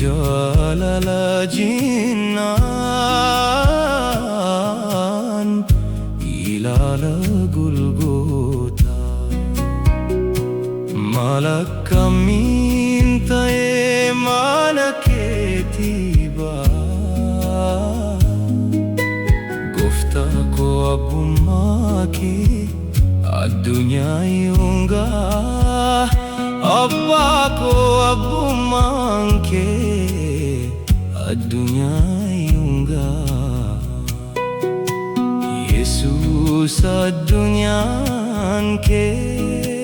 jaalala jinnaan ilaala Golgootaa. Malakkamiin ta'ee mana keetii ba'a. Gooftaa koo abbummaa kee addunyaa hundaa. Abbaa koo abbummaan kee addunyaa hundaa. Yesuus addunyaan kee.